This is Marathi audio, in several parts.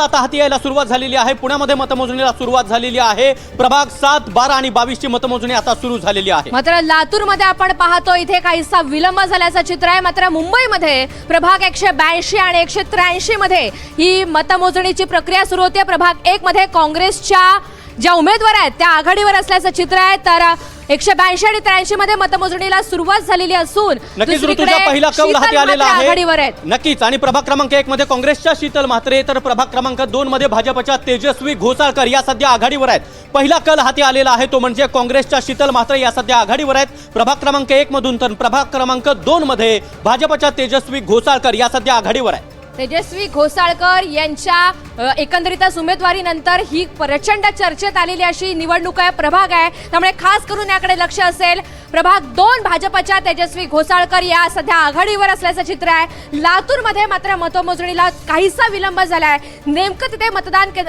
आता हाती यायला सुरुवात झालेली आहे। पुण्यामध्ये मतमोजणीला सुरुवात झालेली आहे। प्रभाग 7, 12 आणि 22 ची मतमोजणी आता सुरू झालेली आहे। मात्र लातूरमध्ये आपण पाहतो इथे काहीसा विलंब झाल्याचं चित्र आहे। मात्र मुंबईमध्ये प्रभाग 182 आणि 183 मध्ये ही मतमोजणीची प्रक्रिया सुरू होते। प्रभाग 1 मध्ये काँग्रेसच्या ज्या उमेदवार आहेत त्या आघाडीवर असल्याचं चित्र आहे। तर 182 आणि 83 मध्ये मतमोजणीला सुरुवात झालेली असून नक्कीच ऋतूचा पहिला कौल हाती आलेला आहे। नक्कीच आणि प्रभाग क्रमांक 1 मध्ये काँग्रेसच्या शीतल म्हात्रे तर प्रभाग क्रमांक 2 मध्ये भाजपच्या तेजस्वी घोसाळकर या सध्या आघाडीवर आहेत। पहिला कल हाती आलेला आहे तो म्हणजे काँग्रेसच्या शीतल म्हात्रे या सध्या आघाडीवर आहेत प्रभाग क्रमांक 1 मधून, तर प्रभाग क्रमांक 2 मध्ये भाजपच्या तेजस्वी घोसाळकर या सध्या आघाडीवर आहेत। तेजस्वी घोसाळकर यांच्या एकंदरीतच उमेदवारीनंतर ही प्रचंड चर्चेत आलेली अशी निवडणूक आहे, प्रभाग आहे, त्यामुळे खास करून याकडे लक्ष असेल। प्रभाग 2 भाजपच्या तेजस्वी घोसाळकर या सध्या आघाडीवर असल्याचं चित्र आहे। लातूरमध्ये मात्र मतमोजणीला काहीसा विलंब झालाय। नेमकं तिथे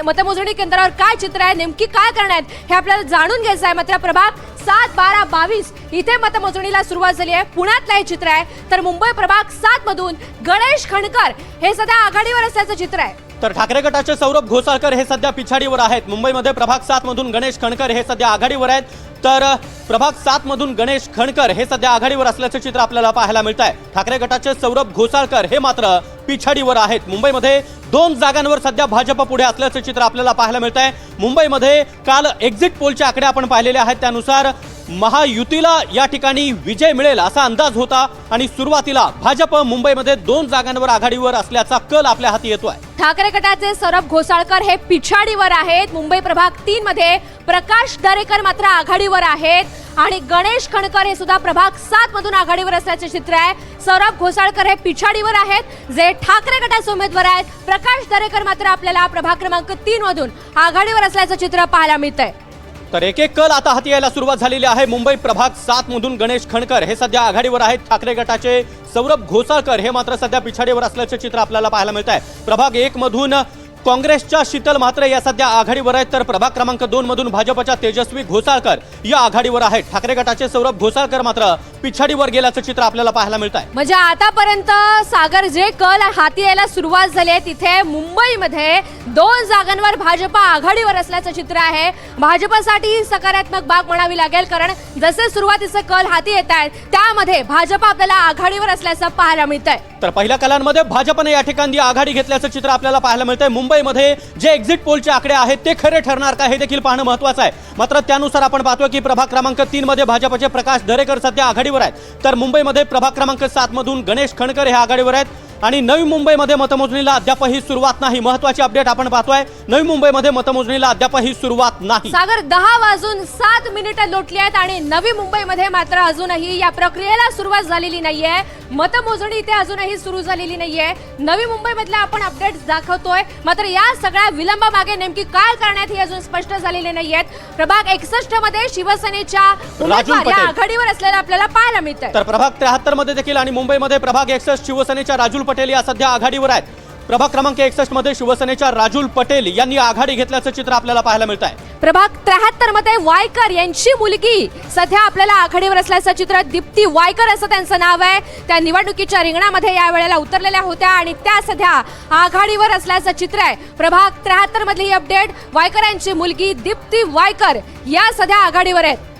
मतमोजणी केंद्रावर काय चित्र आहे, नेमकी काय करणार हे आपल्याला जाणून घ्यायचं आहे। मात्र प्रभाग 7, 12, 22 इथे मतमोजणीला सुरुवात झाली आहे। पुण्यातलं हे चित्र आहे। तर मुंबई प्रभाग 7 मधून गणेश खणकर हे सध्या आघाडीवर असल्याचं चित्र आहे। तर ठाकरे गटाचे सौरभ घोसाळकर हे सध्या पिछाडीवर आहेत। मुंबईमध्ये प्रभाग 7 मधून गणेश खणकर हे सध्या आघाडीवर आहेत। तर प्रभाग 7 मधून गणेश खणकर हे सध्या आघाडीवर असल्याचं चित्र आपल्याला पाहायला मिळत आहे। ठाकरे गटाचे सौरभ घोसाळकर हे मात्र पिछाडीवर आहेत। मुंबईमध्ये 2 जागांवर सध्या भाजप पुढे असल्याचं चित्र आपल्याला पाहायला मिळत आहे। मुंबईमध्ये काल एक्झिट पोलचे आकडे आपण पाहिलेले आहेत, त्यानुसार महायुतीला या ठिकाणी विजय मिळेल असा अंदाज होता आणि सुरुवातीला भाजप मुंबईमध्ये 2 जागांवर आघाडीवर असल्याचा कल आपल्या हाती येतोय। ठाकरे गटाचे सौरभ घोसाळकर हे पिछाडीवर आहेत। मुंबई प्रभाग 3 मध्ये प्रकाश दरेकर मात्र आघाडीवर आहेत आणि गणेश खणकर हे सुद्धा प्रभाग 7 मधून आघाडीवर असल्याचे चित्र आहे। सौरभ घोसाळकर हे पिछाडीवर आहेत जे ठाकरे गटाचे उमेदवार आहेत। प्रकाश दरेकर मात्र आपल्याला प्रभाग क्रमांक 3 मधून आघाडीवर असल्याचं चित्र पाहायला मिळतंय। तर एक एक कल आता हाती यायला सुरुवात झालेली आहे। मुंबई प्रभाग 7 मधून गणेश खणकर हे सध्या आघाडीवर आहेत। ठाकरे गटाचे सौरभ घोसाळकर हे मात्र सध्या पिछाडीवर असल्याचे चित्र आपल्याला पाहायला मिळत आहे। प्रभाग 1 मधून काँग्रेसच्या शीतल म्हात्रे या सध्या आघाडीवर आहेत, तर प्रभाग क्रमांक 2 मधून भाजपच्या तेजस्वी घोसाळकर या आघाडीवर आहेत। ठाकरे गटाचे सौरभ घोसाळकर मात्र पिछाडीवर गेल्याचं चित्र आपल्याला पाहायला मिळत आहे। म्हणजे आतापर्यंत सागर जे कल हाती यायला सुरुवात झाली आहे तिथे मुंबईमध्ये 2 जागांवर भाजप आघाडीवर असल्याचं चित्र आहे। भाजपसाठी सकारात्मक बाब म्हणावी लागेल, कारण जसे सुरुवातीचे कल हाती येत आहेत त्यामध्ये भाजप आपल्याला आघाडीवर असल्याचं पाहायला मिळत आहे। तर पहिल्या कलांमध्ये भाजपने या ठिकाणी आघाडी घेतल्याचं चित्र आपल्याला पाहायला मिळतंय। मुंबईमध्ये जे एक्झिट पोलचे आकडे आहेत ते खरे ठरणार का हे देखील पाहणं महत्त्वाचं आहे। मात्र त्यानुसार आपण पाहतोय की प्रभाग क्रमांक 3 मध्ये भाजपचे प्रकाश दरेकर सध्या आघाडीवर आहेत, तर मुंबईमध्ये प्रभाग क्रमांक 7 मधून गणेश खणकर हे आघाडीवर आहेत आणि नवी मुंबईमध्ये मतमोजणीला अद्यापही सुरुवात नाही। महत्त्वाची अपडेट आपण पाहतोय, नवी मुंबईमध्ये मतमोजणीला अद्यापही सुरुवात नाही। सागर 10 वाजून 7 मिनिटं लोटली आहेत आणि नवी मुंबईमध्ये मात्र अजूनही या प्रक्रियेला सुरुवात झालेली नाहीये। मतमोजणी इथे अजूनही सुरू झालेली नाहीये। नवी मुंबईमधल्या आपण अपडेट्स दाखवतोय, मात्र या सगळ्या विलंबामागे नेमकी काय करण्यात ही अजून स्पष्ट झालेले नाहीयेत। प्रभाग 61 मध्ये शिवसेनेच्या उमेदवार या आघाडीवर असलेला आपल्याला पाहायला मिळतंय। तर प्रभाग 73 मध्ये देखील आणि मुंबईमध्ये प्रभाग 61 शिवसेनेच्या राजुल पटेल या सध्या आघाडीवर आहेत। प्रभाग क्रमांक 61 मध्ये शिवसेनेच्या राजुल पटेल यांनी आघाडी घेतल्याचं चित्र आपल्याला पाहायला मिळत आहे। प्रभाग 73 मध्ये वायकर यांची मुलगी सध्या आपल्याला आघाडीवर असल्याचं चित्र, दीप्ती वायकर असं त्यांचं नाव आहे। त्या निवडणुकीच्या रिंगणामध्ये या वेळेला उतरलेल्या होत्या आणि त्या सध्या आघाडीवर असल्याचं चित्र आहे। प्रभाग 73 मधली ही अपडेट, वायकर यांची मुलगी दीप्ती वायकर या सध्या आघाडीवर आहेत।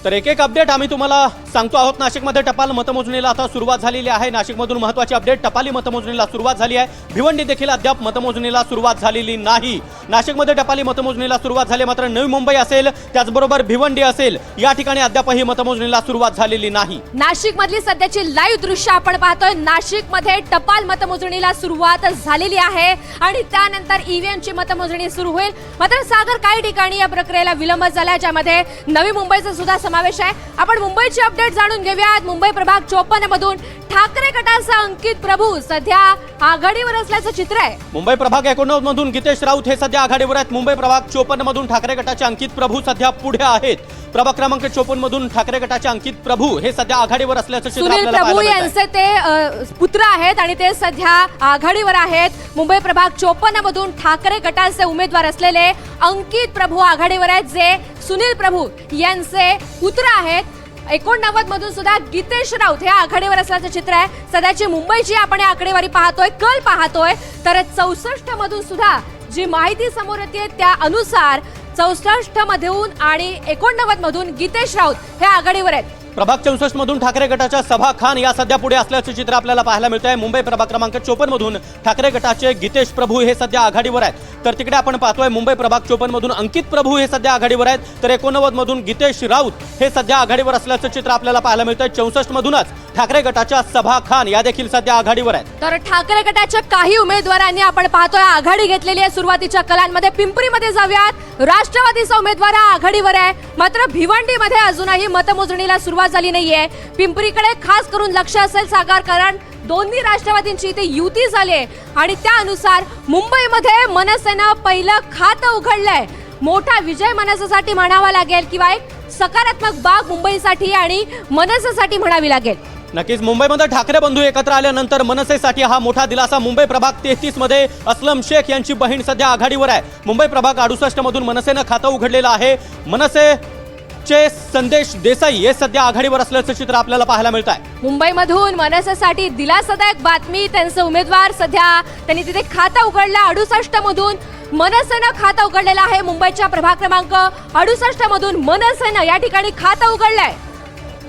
तर एक एक अपडेट आम्ही तुम्हाला सांगतो आहोत। नाशिकमध्ये टपाल मतमोजणीला आता सुरुवात झालेली आहे। नाशिकमधून महत्त्वाची अपडेट, टपाली मतमोजणीला सुरुवात झाली आहे। भिवंडी देखील अद्याप मतमोजणीला सुरुवात झालेली नाही। नाशिकमध्ये टपाली मतमोजणीला सुरुवात झाली, मात्र नवी मुंबई असेल त्याचबरोबर भिवंडी असेल या ठिकाणी अद्यापही मतमोजणीला सुरुवात झालेली नाही। नाशिकमधली सध्याची लाईव्ह दृश्य आपण पाहतोय। नाशिकमध्ये टपाल मतमोजणीला सुरुवात झालेली आहे आणि त्यानंतर ईव्हीएमची मतमोजणी सुरू होईल। मात्र सागर काही ठिकाणी या प्रक्रियेला विलंब झाला, ज्यामध्ये नवी मुंबईचा सुद्धा समावेश आहे। आपण मुंबईची अपडेट जाणून घेऊयात। मुंबई प्रभाग 54 मधून ठाकरे गटाचा अंकित प्रभू सध्या आघाडीवर असल्याचं चित्र आहे। मुंबई प्रभाग 89 मधून गीतेश राऊत हे सध्या आघाडीवर आहेत। मुंबई प्रभाग 54 मधून ठाकरे गटाचे अंकित प्रभू सध्या पुढे आहेत। प्रभाग क्रमांक 54 मधून ठाकरे गटाचे अंकित प्रभू हे सध्या आघाडीवर असल्याचं चित्र आपल्याला पाहायला मिळतंय। सुनील प्रभू यांचे ते पुत्र आहेत आणि ते सध्या आघाडीवर आहेत। मुंबई प्रभाग 54 मधून ठाकरे गटाचे उमेदवार असलेले अंकित प्रभू आघाडीवर आहेत, जे सुनील प्रभू यांचे पुत्र आहेत। 89 मधून सुद्धा गीतेश राऊत हे आघाडीवर असल्याचं चित्र आहे. सध्याची मुंबईची आपण आकडेवारी पाहतोय, कल पाहतोय, तर 64 मधून सुद्धा जी माहिती समोर येते त्या अनुसार 64 मधून आणि 89 मधून गीतेश राऊत हे आघाडीवर आहेत. प्रभाग 64 मधून ठाकरे गटाच्या सभा खान या सध्या पुढे असल्याचं चित्र आपल्याला पाहायला मिळत आहे. मुंबई प्रभाग क्रमांक 54 मधून ठाकरे गटाचे गीतेश प्रभू हे सध्या आघाडीवर आहेत. तर तिकडे आपण पाहतोय मुंबई प्रभाग 54 मधून अंकित प्रभू हे सध्या आघाडीवर आहेत. तर 89 मधून गीतेश राऊत हे सध्या आघाडीवर असल्याचं चित्र आपल्याला पाहायला मिळत आहे. 64 मधूनच ठाकरे गटाच्या सभा खान या देखील सध्या आघाडीवर आहेत. तर ठाकरे गटाच्या काही उमेदवारांनी आपण पाहतोय आघाडी घेतलेली आहे सुरुवातीच्या कलांमध्ये. पिंपरीमध्ये जाऊयात, राष्ट्रवादीचा उमेदवार आघाडीवर आहे, मात्र भिवंडीमध्ये अजूनही मतमोजणीला सुरुवात झाली नाहीये. पिंपरीकडे खास करून लक्ष असेल सागर, कारण दोन्ही राष्ट्रवादींची इथे युती झाली आहे आणि त्यानुसार मुंबईमध्ये मनसेनं पहिलं खातं उघडलंय. मोठा विजय मनसेसाठी म्हणावा लागेल किंवा एक सकारात्मक बाब मुंबईसाठी आणि मनसेसाठी म्हणावी लागेल. नक्कीच मुंबईमध्ये ठाकरे बंधू एकत्र आल्यानंतर मनसेसाठी हा मोठा दिलासा. मुंबई प्रभाग 33 मध्ये असलम शेख यांची बहीण सध्या आघाडीवर आहे. मुंबई प्रभाग 68 मधून मनसेनं खातं उघडलेलं आहे. मनसेचे संदेश देसाई हे सध्या आघाडीवर असल्याचं चित्र आपल्याला पाहायला मिळत आहे. मुंबईमधून मनसेसाठी दिलासादायक बातमी, त्यांचे उमेदवार सध्या त्यांनी तिथे खातं उघडलं. 68 मधून मनसेनं खातं उघडलेलं आहे. मुंबईच्या प्रभाग क्रमांक 68 मधून मनसेनं या ठिकाणी खातं उघडलंय.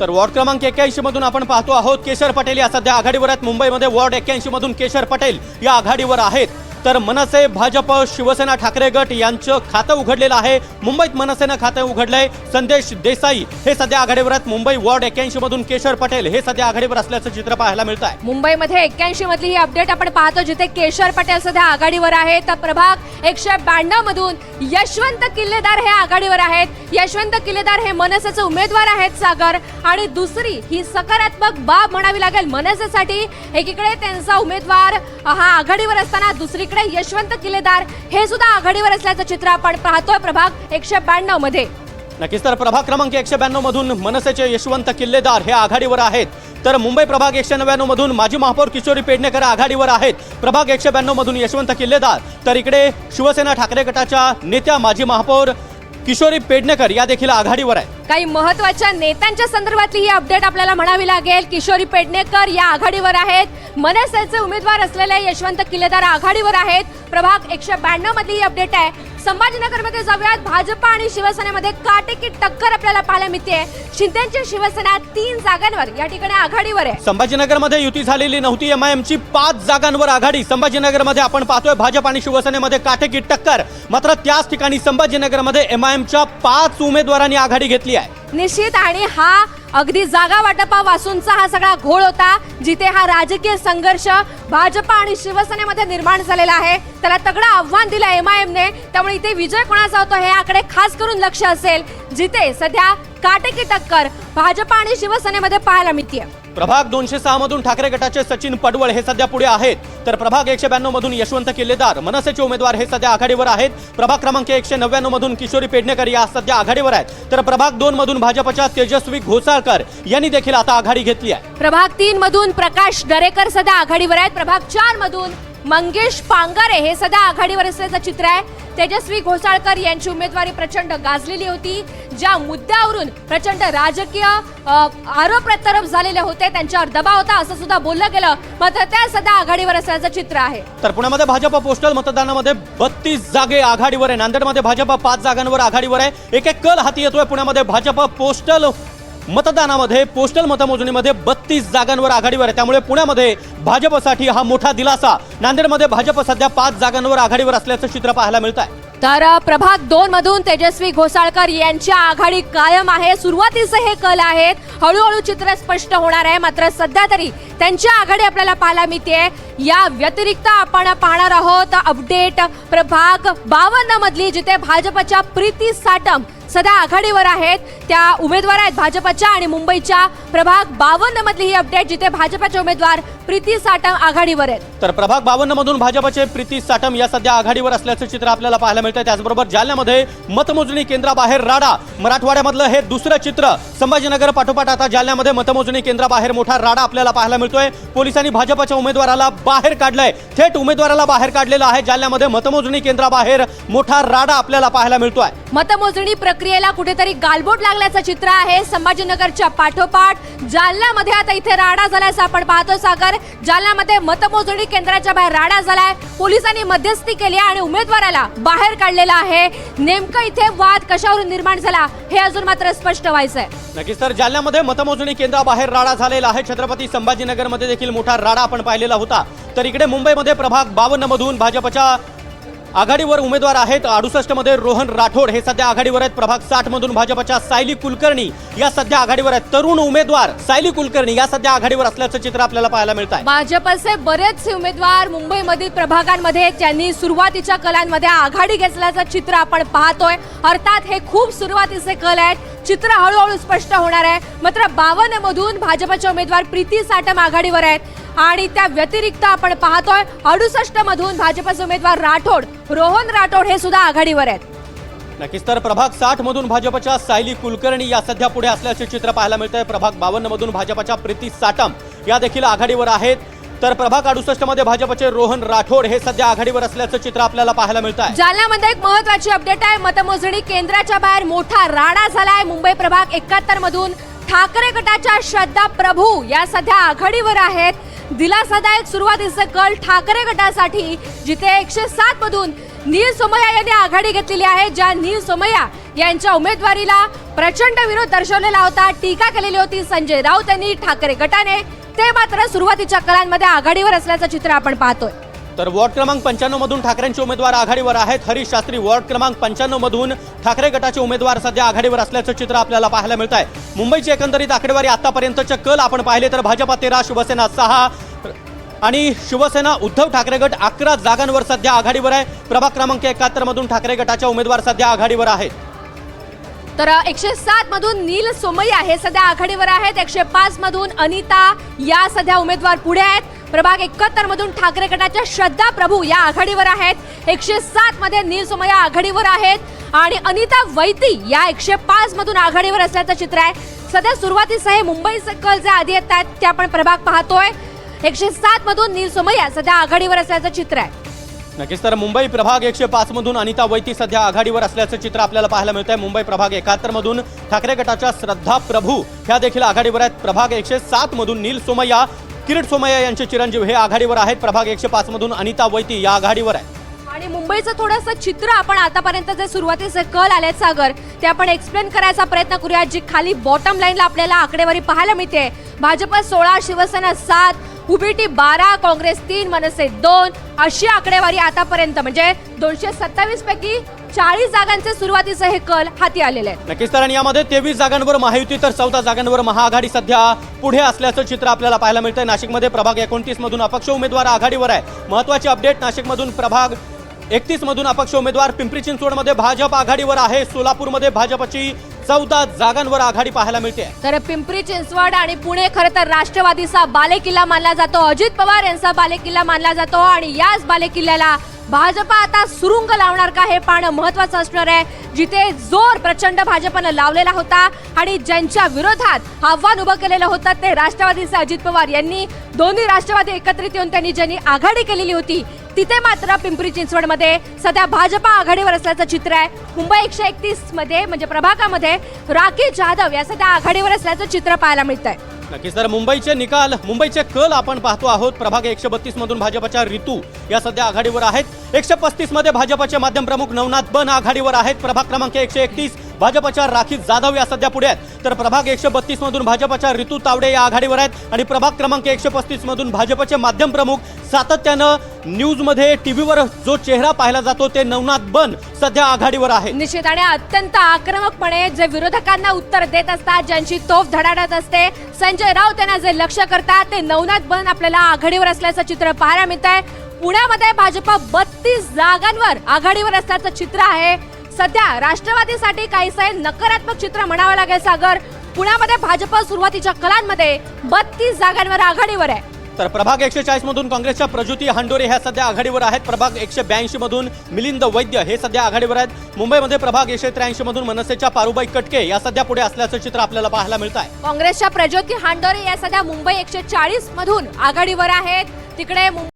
तर वॉर्ड क्रमांक 81 मधून आपण पाहतो आहोत केशर पटेल या सध्या आघाडीवर आहेत. मुंबईमध्ये वॉर्ड 81 मधून केशर पटेल या आघाडीवर आहेत. तर मनसे, भाजप, शिवसेना, ठाकरे गट यांचं खातं उघडलेलं आहे. मुंबईत मनसेनं खातं उघडलंय. संदेश देसाई हे सध्या आघाडीवर आहेत. मुंबई वॉर्ड 81 मधून केशर पटेल हे सध्या आघाडीवर असल्याचं चित्र पाहायला मिळत आहे. मुंबईमध्ये 81 मधली ही अपडेट आपण पाहतो, जिथे केशर पटेल सध्या आघाडीवर आहे. तर प्रभाग 192 मधून यशवंत किल्लेदार हे आघाडीवर आहेत. यशवंत किल्लेदार हे मनसेचे उमेदवार आहेत सागर. आणि दुसरी ही सकारात्मक बाब म्हणावी लागेल मनसेसाठी. एकीकडे त्यांचा उमेदवार हा आघाडीवर असताना दुसरीकडे यशवंत किल्लेदार हे सुद्धा आघाडीवर असल्याचं चित्र आपण पाहतोय प्रभाग 192 मध्ये. नक्कीच तर प्रभाग क्रमांक 192 मधून मनसेचे यशवंत किल्लेदार हे आघाडीवर आहेत. तर मुंबई प्रभाग 199 मधून माजी महापौर किशोरी पेडणेकर आघाडीवर आहेत. प्रभाग 192 मधून यशवंत किल्लेदार. तर इकडे शिवसेना ठाकरे गटाच्या नेत्या माजी महापौर किशोरी पेडणेकर या देखील आघाडीवर आहेत. काही महत्त्वाच्या नेत्यांच्या संदर्भातली ही अपडेट आपल्याला म्हणावी लागेल. किशोरी पेडणेकर या आघाडीवर आहेत. मनसेचे उमेदवार असलेले यशवंत किल्लेदार आघाडीवर आहेत. प्रभाग 192 मधली ही अपडेट आहे. संभाजीनगरमध्ये जाऊयात. भाजप आणि शिवसेनेमध्ये काटेकी टक्कर आपल्याला पाहायला मिळते. शिंदेची शिवसेना 3 जागांवर या ठिकाणी आघाडीवर आहे. संभाजीनगरमध्ये युती झालेली नव्हती. एमआयएमची 5 जागांवर आघाडी. संभाजीनगरमध्ये आपण पाहतोय भाजप आणि शिवसेनेमध्ये काटेकी टक्कर. मात्र त्याच ठिकाणी संभाजीनगरमध्ये एमआयएमच्या 5 उमेदवारांनी आघाडी घेतली आहे. निश्चित, आणि हा अगदी जागा वाटपापासूनचा हा सगळा घोळ होता, जिथे हा राजकीय संघर्ष भाजप आणि शिवसेनेमध्ये निर्माण झालेला आहे. त्याला तगडं आव्हान दिलं एमआयएमने. त्यामुळे इथे विजय कोणाचा होतो हे याकडे खास करून लक्ष असेल, जिथे सध्या काटेकी टक्कर भाजप आणि शिवसेनेमध्ये पाहायला मिळते. प्रभाग 206 मधून ठाकरे गटाचे सचिन पडवळ हे सध्या पुढे आहेत. तर प्रभाग 192 मधून यशवंत किल्लेदार मनसेचे उमेदवार हे सध्या आघाडीवर आहेत. प्रभाग क्रमांक 199 मधून किशोरी पेडणेकर या सध्या आघाडीवर आहेत. तर प्रभाग 2 मधून भाजपच्या तेजस्वी घोसाळकर यांनी देखील आता आघाडी घेतली आहे. प्रभाग 3 मधून प्रकाश दरेकर सध्या आघाडीवर आहेत. प्रभाग 4 मधून मंगेश पांगारे हे सध्या आघाडीवर असल्याचं चित्र आहे. तेजस्वी घोसाळकर यांची उमेदवारी प्रचंड गाजलेली होती. ज्या मुद्द्यावरून प्रचंड राजकीय आरोप प्रत्यारोप झालेले होते, त्यांच्यावर दबाव होता असं सुद्धा बोललं गेलं, मात्र त्या सध्या आघाडीवर असल्याचं चित्र आहे. तर पुण्यामध्ये भाजप पोस्टल मतदानामध्ये 32 जागे आघाडीवर आहे. नांदेडमध्ये भाजप 5 जागांवर आघाडीवर आहे. एक कल हाती येतोय. पुण्यामध्ये भाजप पोस्टल मतदानामध्ये, पोस्टल मतमोजणीमध्ये 32 जागांवर आघाडीवर आहे. त्यामुळे पुण्यामध्ये भाजपसाठी हा मोठा दिलासा. नांदेडमध्ये भाजप सध्या 5 जागांवर आघाडीवर असल्याचं चित्र पाहायला मिळत आहे. तर प्रभाग 2 मधून तेजस्वी घोसाळकर यांची आघाडी कायम आहे. सुरुवातीचे हे कल आहेत, हळूहळू चित्र स्पष्ट होणार आहे. मात्र सध्या तरी त्यांची आघाडी आपल्याला पाहायला मिळते. या व्यतिरिक्त आपण पाहणार आहोत अपडेट प्रभाग 52 मधली, जिथे भाजपच्या प्रीती साटम सध्या आघाडीवर आहेत. त्या उमेदवार आहेत भाजपच्या. आणि मुंबईच्या प्रभाग 52 मधली ही अपडेट, जिथे भाजपचे उमेदवार प्रीती साटम आघाडीवर आहेत. तर प्रभाग 52 मधून भाजपचे प्रीती साटम या सध्या आघाडीवर असल्याचं चित्र आपल्याला पाहायला मिळतं. त्याचबरोबर जालन्यामध्ये मतमोजणी केंद्राबाहेर राडा. मराठवाड्यामधलं हे दुसरं चित्र. संभाजीनगर पाठोपाठ आता जालन्यामध्ये मतमोजणी केंद्राबाहेर मोठा राडा आपल्याला पाहायला मिळतोय. पोलिसांनी भाजपच्या उमेदवाराला बाहेर काढलंय. थेट उमेदवाराला बाहेर काढलेलं आहे. जालन्यामध्ये मतमोजणी केंद्राबाहेर मोठा राडा आपल्याला पाहायला मिळतोय. मतमोजणी प्रक्रियेला कुठेतरी गालबोट लागल्याचं चित्र आहे। संभाजीनगरच्या पाठोपाठ जालन्यामध्ये आता इथे राडा झाल्याचं आपण पाहतो सागर। जालन्यामध्ये मतमोजणी केंद्राच्या बाहेर राडा झालाय, पोलिसांनी मध्यस्थी केली आणि उमेदवाराला बाहेर काढलेला आहे। नेमकं इथे वाद कशावरून निर्माण झाला हे अजून मात्र स्पष्ट व्हायचंय। नक्कीच तर जालन्यामध्ये मतमोजणी केंद्राबाहेर राडा झालेला आहे। छत्रपती संभाजीनगरमध्ये देखील मोठा राडा आपण पाहिलेला होता। तर इकडे मुंबईमध्ये प्रभाग 52 मधून भाजपच्या आघाडीवर उमेदवार आहेत। 68 मध्ये रोहन राठोड हे सध्या आघाडीवर आहेत। प्रभाग 60 मधून भाजपच्या सायली कुलकर्णी या सध्या आघाडीवर आहेत। तरुण उमेदवार सायली कुलकर्णी या सध्या आघाडीवर असल्याचं चित्र आपल्याला पाहायला मिळत आहे। भाजपचे बरेचसे उमेदवार मुंबईमधील प्रभागांमध्ये त्यांनी सुरुवातीच्या कलांमध्ये आघाडी घेतल्याचं चित्र आपण पाहतोय। अर्थात हे खूप सुरुवातीचे कल आहेत, चित्र हळूहळू स्पष्ट होणार आहे। मात्र 52 मधून भाजपचे उमेदवार प्रीती साटम आघाडीवर आहेत आणि त्या व्यतिरिक्त आपण पाहतोय 68 मधून भाजपचे उमेदवार राठोड रोहन राठोड हे सुद्धा आघाडीवर आहेत। नक्कीच तर प्रभाग 60 मधून भाजपच्या सायली कुलकर्णी या सध्या पुढे असल्याचे चित्र पाहायला मिळतंय। प्रभाग 52 मधून भाजपच्या प्रीती साटम या देखील आघाडीवर आहेत। तर प्रभाग 68 मध्ये भाजपचे रोहन राठोड हे सध्या आघाडीवर असल्याचं चित्र आपल्याला पाहायला मिळत आहे। जालन्यामध्ये एक महत्त्वाची अपडेट आहे, मतमोजणी केंद्राच्या बाहेर मोठा राडा झालाय। मुंबई प्रभाग 71 मधून ठाकरे गटाच्या श्रद्धा प्रभू या सध्या आघाडीवर आहेत। दिलासादायक सुरुवातीचे कल ठाकरे गटासाठी, जिथे 107 मधून नील सोमय्या यांनी आघाडी घेतलेली आहे। ज्या नील सोमय्या यांच्या उमेदवारीला प्रचंड विरोध दर्शवलेला होता, टीका केलेली होती संजय राऊत यांनी ठाकरे गटाने, ते मात्र सुरुवातीच्या कलांमध्ये आघाडीवर असल्याचं चित्र आपण पाहतोय। तर वॉर्ड क्रमांक 95 मधून ठाकरेंचे उमेदवार आघाडीवर आहेत। हरीश शास्त्री वॉर्ड क्रमांक 95 मधून ठाकरे गटाचे उमेदवार सध्या आघाडीवर असल्याचं चित्र आपल्याला पाहायला मिळत आहे। मुंबईची एकंदरीत आकडेवारी आतापर्यंतचे कल आपण पाहिले तर भाजपा 13, शिवसेना 6 आणि शिवसेना उद्धव ठाकरे गट 11 जागांवर सध्या आघाडीवर आहे। प्रभाग क्रमांक 71 मधून ठाकरे गटाचे उमेदवार सध्या आघाडीवर आहेत। तर 107 मधून नील सोमय्या हे सध्या आघाडीवर आहेत। 105 मधून अनिता या सध्या उमेदवार पुढे आहेत। प्रभाग 71 मधून ठाकरे गटाच्या श्रद्धा प्रभू या आघाडीवर आहेत। 107 मध्ये नील सोमय्या आघाडीवर आहेत आणि अनिता वैती या 105 मधून आघाडीवर असल्याचं चित्र आहे। सध्या सुरुवातीचं हे मुंबईचे कल जे आधी येत आहेत ते आपण प्रभाग पाहतोय। 107 मधून नील सोमय्या सध्या आघाडीवर असल्याचं चित्र आहे। नक्कीच तर मुंबई प्रभाग 105 मधून अनिता वैती सध्या आघाडीवर असल्याचं चित्र आपल्याला पाहायला मिळत आहे। मुंबई प्रभाग 71 मधून ठाकरे गटाच्या श्रद्धा प्रभू ह्या देखील आघाडीवर आहेत। प्रभाग 107 मधून नील सोमय्या, किरीट सोमय्या यांचे चिरंजीव हे आघाडीवर आहेत। प्रभाग 105 मधून अनिता वैती या आघाडीवर आहे। आणि मुंबईचं थोडंसं चित्र आपण आतापर्यंत जे सुरुवातीचे कल आलेत सागर ते आपण एक्सप्लेन करायचा प्रयत्न करूया। जी खाली बॉटम लाईनला आपल्याला आकडेवारी पाहायला मिळते, भाजप 16, शिवसेना 7, उबीटी 12, काँग्रेस 3, मनसे 2 अशी आकडेवारी आतापर्यंत, म्हणजे 227 पैकी 40 जागांचे सुरुवातीचे हे कल हाती आलेले आहेत। नक्कीच तर यामध्ये 23 जागांवर महायुती तर 14 जागांवर महाआघाडी सध्या पुढे असल्याचं चित्र आपल्याला पाहायला मिळतंय। नाशिकमध्ये प्रभाग 29 मधून अपक्ष उमेदवार आघाडीवर आहे। महत्त्वाची अपडेट, नाशिकमधून प्रभाग 31 मधून अपक्ष उमेदवार, पिंपरी चिंचवडमध्ये भाजप आघाडीवर आहे। सोलापूरमध्ये भाजपची 14 जागांवर आघाडी पाहायला मिळते। तर पिंपरी चिंचवड आणि पुणे खरं तर राष्ट्रवादीचा बालेकिल्ला मानला जातो, अजित पवार यांचा बालेकिल्ला मानला जातो आणि याच बालेकिल्ल्याला भाजप आता सुरुंग लावणार का हे पाहणं महत्त्वाचं असणार आहे। जिथे जोर प्रचंड भाजपनं लावलेला होता आणि ज्यांच्या विरोधात आव्हान उभं केलेलं होतं ते राष्ट्रवादीचे अजित पवार यांनी, दोन्ही राष्ट्रवादी एकत्रित येऊन त्यांनी ज्यांनी आघाडी केलेली होती तिथे मात्र पिंपरी चिंचवडमध्ये सध्या भाजप आघाडीवर असल्याचं चित्र आहे। मुंबई 131 मध्ये म्हणजे प्रभागामध्ये राखी जाधव या सध्या आघाडीवर असल्याचं चित्र पाहायला मिळतंय। नक्कीच तर मुंबईचे निकाल, मुंबईचे कल आपण पाहतो आहोत। प्रभाग 132 मधून भाजपच्या रितू या सध्या आघाडीवर आहेत। 135 मध्ये भाजपचे माध्यम प्रमुख नवनाथ बन आघाडीवर आहेत। प्रभाग क्रमांक 131 भाजपच्या राखी जाधव या सध्या पुढे आहेत। तर प्रभाग 132 मधून भाजपच्या रितू तावडे या आघाडीवर आहेत आणि प्रभाग क्रमांक 135 मधून भाजपचे माध्यम प्रमुख, सातत्यानं न्यूजमध्ये टीव्हीवर जो चेहरा पाहिला जातो ते नवनाथ बन सध्या आघाडीवर आहे। निश्चित आणि अत्यंत आक्रमकपणे जे विरोधकांना उत्तर देत असतात, ज्यांची तोफ धडाडत असते, संजय राऊत यांना जे लक्ष करतात ते नवनाथ बन आपल्याला आघाडीवर असल्याचं चित्र पाहायला मिळत आहे। पुण्यामध्ये भाजप 32 जागांवर आघाडीवर असल्याचं चित्र आहे। सध्या राष्ट्रवादीसाठी काहीसं नकारात्मक चित्र म्हणावं लागेल सागर। पुण्यामध्ये भाजप सुरुवातीच्या कलांमध्ये 32 जागांवर आघाडीवर आहे। तर प्रभाग 140 मधून काँग्रेसच्या प्रज्योती हांडोरे ह्या सध्या आघाडीवर आहेत। प्रभाग 182 मधून मिलिंद वैद्य हे सध्या आघाडीवर आहेत। मुंबईमध्ये प्रभाग 183 मधून मनसेच्या पारुबाई कटके या सध्या पुढे असल्याचं चित्र आपल्याला पाहायला मिळत आहे। काँग्रेसच्या प्रज्योती हांडोरे या सध्या मुंबई 140 मधून आघाडीवर आहेत। तिकडे